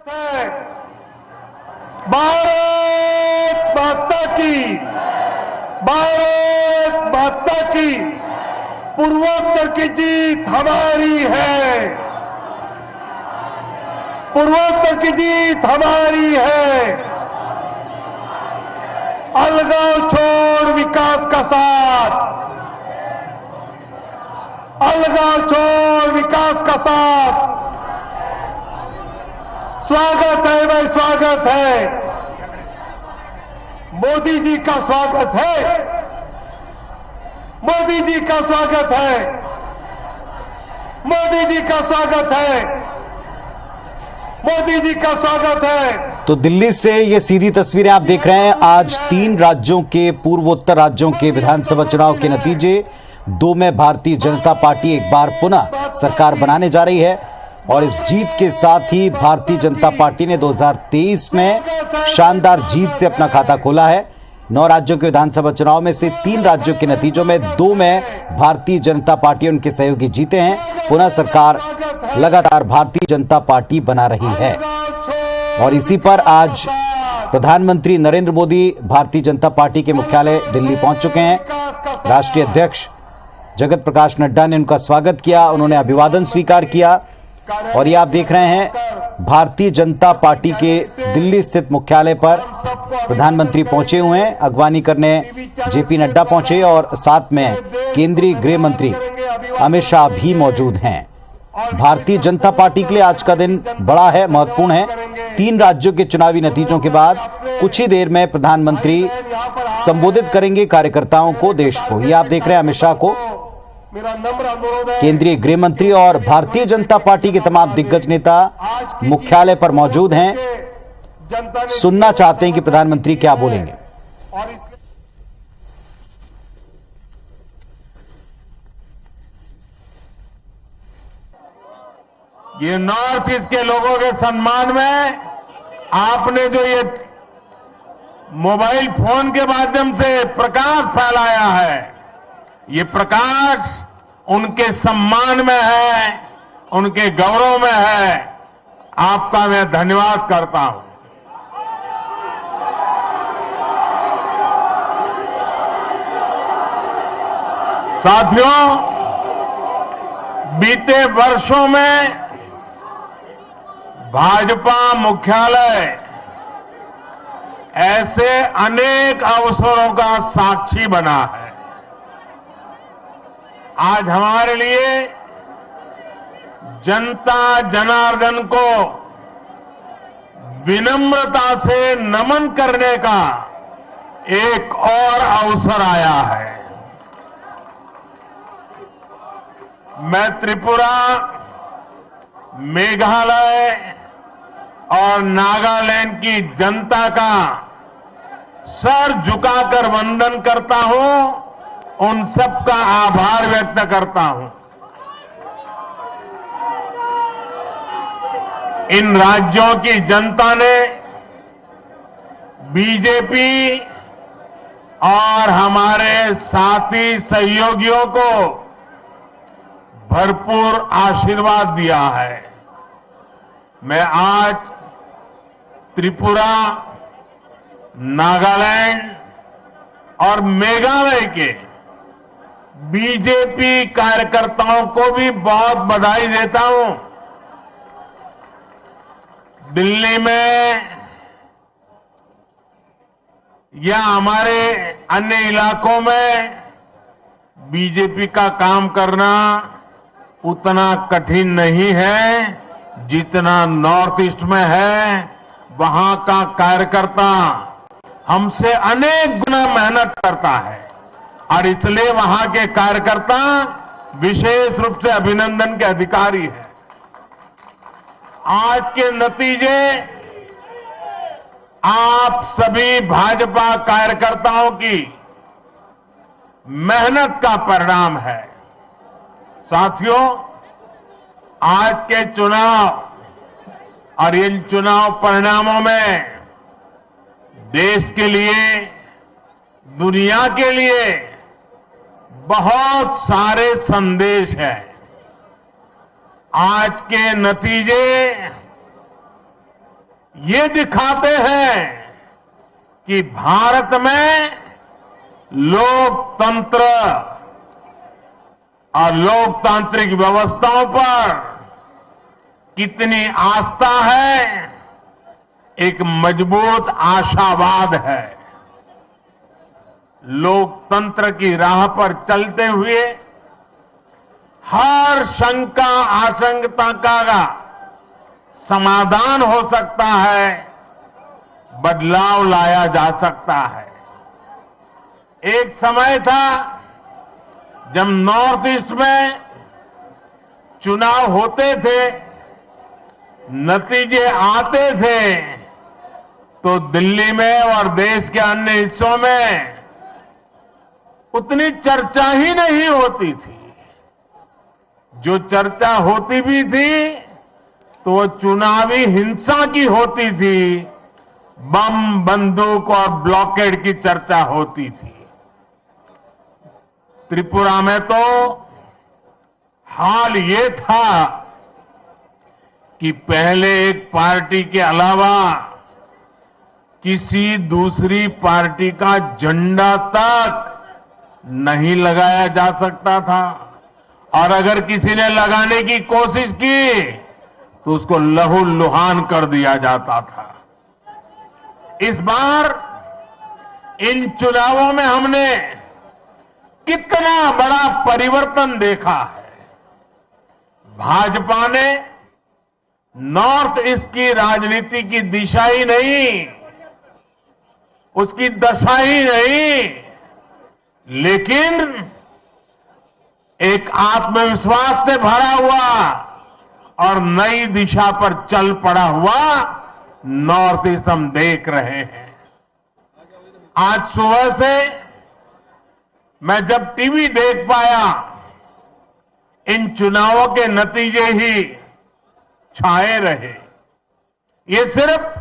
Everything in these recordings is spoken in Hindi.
भारत माता की, भारत माता की। पूर्वोत्तर की जीत हमारी है, पूर्वोत्तर की जीत हमारी है। अलगाव छोड़ विकास का साथ, अलगाव छोड़ विकास का साथ। स्वागत है भाई, स्वागत है। मोदी जी का स्वागत है, मोदी जी का स्वागत है, मोदी जी का स्वागत है, मोदी जी का स्वागत है। तो दिल्ली से ये सीधी तस्वीरें आप देख रहे हैं। आज 3 राज्यों के, पूर्वोत्तर राज्यों के विधानसभा चुनाव के नतीजे, 2 में भारतीय जनता पार्टी एक बार पुनः सरकार बनाने जा रही है और इस जीत के साथ ही भारतीय जनता पार्टी ने 2023 में शानदार जीत से अपना खाता खोला है। 9 राज्यों के विधानसभा चुनाव में से 3 राज्यों के नतीजों में 2 में भारतीय जनता पार्टी और उनके सहयोगी जीते हैं। पुनः सरकार लगातार भारतीय जनता पार्टी बना रही है और इसी पर आज प्रधानमंत्री नरेंद्र मोदी भारतीय जनता पार्टी के मुख्यालय दिल्ली पहुंच चुके हैं। राष्ट्रीय अध्यक्ष जगत प्रकाश नड्डा ने उनका स्वागत किया, उन्होंने अभिवादन स्वीकार किया और ये आप देख रहे हैं भारतीय जनता पार्टी के दिल्ली स्थित मुख्यालय पर प्रधानमंत्री पहुंचे हुए हैं। अगवानी करने जेपी नड्डा पहुंचे और साथ में केंद्रीय गृह मंत्री अमित शाह भी मौजूद हैं। भारतीय जनता पार्टी के लिए आज का दिन बड़ा है, महत्वपूर्ण है। 3 राज्यों के चुनावी नतीजों के बाद कुछ ही देर में प्रधानमंत्री संबोधित करेंगे कार्यकर्ताओं को, देश को। ये आप देख रहे हैं अमित शाह को, केंद्रीय गृह मंत्री और भारतीय जनता पार्टी के तमाम दिग्गज नेता मुख्यालय पर मौजूद हैं। सुनना चाहते हैं कि प्रधानमंत्री क्या बोलेंगे। ये नॉर्थ ईस्ट के लोगों के सम्मान में आपने जो ये मोबाइल फोन के माध्यम से प्रकाश फैलाया है, ये प्रकाश उनके सम्मान में है, उनके गौरव में है। आपका मैं धन्यवाद करता हूं। साथियों, बीते वर्षों में भाजपा मुख्यालय ऐसे अनेक अवसरों का साक्षी बना है। आज हमारे लिए जनता जनार्दन को विनम्रता से नमन करने का एक और अवसर आया है। मैं त्रिपुरा, मेघालय और नागालैंड की जनता का सर झुकाकर वंदन करता हूं, उन सबका आभार व्यक्त करता हूं। इन राज्यों की जनता ने बीजेपी और हमारे साथी सहयोगियों को भरपूर आशीर्वाद दिया है। मैं आज त्रिपुरा, नागालैंड और मेघालय के बीजेपी कार्यकर्ताओं को भी बहुत बधाई देता हूं। दिल्ली में या हमारे अन्य इलाकों में बीजेपी का काम करना उतना कठिन नहीं है जितना नॉर्थ ईस्ट में है। वहां का कार्यकर्ता हमसे अनेक गुना मेहनत करता है और इसलिए वहां के कार्यकर्ता विशेष रूप से अभिनंदन के अधिकारी हैं। आज के नतीजे आप सभी भाजपा कार्यकर्ताओं की मेहनत का परिणाम है। साथियों, आज के चुनाव और इन चुनाव परिणामों में देश के लिए, दुनिया के लिए बहुत सारे संदेश हैं। आज के नतीजे ये दिखाते हैं कि भारत में लोकतंत्र और लोकतांत्रिक व्यवस्थाओं पर कितनी आस्था है, एक मजबूत आशावाद है। लोकतंत्र की राह पर चलते हुए हर शंका आशंका का समाधान हो सकता है, बदलाव लाया जा सकता है। एक समय था जब नॉर्थ ईस्ट में चुनाव होते थे, नतीजे आते थे, तो दिल्ली में और देश के अन्य हिस्सों में उतनी चर्चा ही नहीं होती थी। जो चर्चा होती भी थी तो वो चुनावी हिंसा की होती थी, बम बंदूक और ब्लॉकेड की चर्चा होती थी। त्रिपुरा में तो हाल ये था कि पहले एक पार्टी के अलावा किसी दूसरी पार्टी का झंडा तक नहीं लगाया जा सकता था, और अगर किसी ने लगाने की कोशिश की तो उसको लहूलुहान कर दिया जाता था। इस बार इन चुनावों में हमने कितना बड़ा परिवर्तन देखा है। भाजपा ने नॉर्थ ईस्ट की राजनीति की दिशा ही नहीं, उसकी दशा ही नहीं, लेकिन एक आत्मविश्वास से भरा हुआ और नई दिशा पर चल पड़ा हुआ नॉर्थ ईस्ट हम देख रहे हैं। आज सुबह से मैं जब टीवी देख पाया, इन चुनावों के नतीजे ही छाए रहे। ये सिर्फ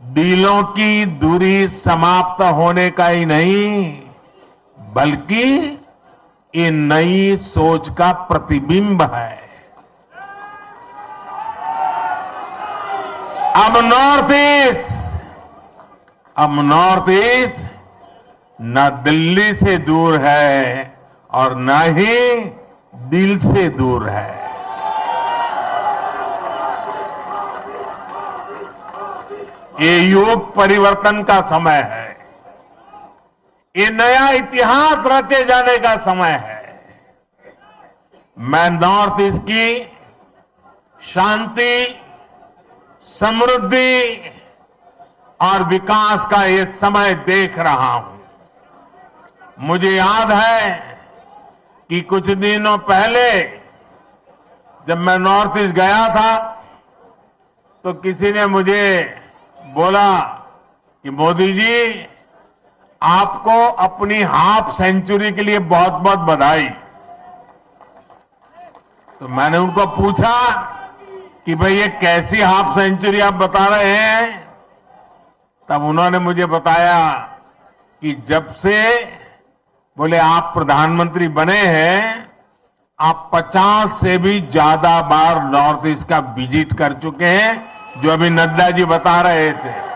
दिलों की दूरी समाप्त होने का ही नहीं, बल्कि ये नई सोच का प्रतिबिंब है। अब नॉर्थ ईस्ट न दिल्ली से दूर है और न ही दिल से दूर है। ये युग परिवर्तन का समय है, ये नया इतिहास रचे जाने का समय है। मैं नॉर्थ ईस्ट की शांति, समृद्धि और विकास का ये समय देख रहा हूं। मुझे याद है कि कुछ दिनों पहले जब मैं नॉर्थ ईस्ट गया था तो किसी ने मुझे बोला कि मोदी जी, आपको अपनी हाफ सेंचुरी के लिए बहुत बहुत बधाई। तो मैंने उनको पूछा कि भाई ये कैसी हाफ सेंचुरी आप बता रहे हैं? तब उन्होंने मुझे बताया कि जब से बोले आप प्रधानमंत्री बने हैं, आप 50 से भी ज्यादा बार नॉर्थ ईस्ट का विजिट कर चुके हैं, जो अभी नड्डा जी बता रहे थे।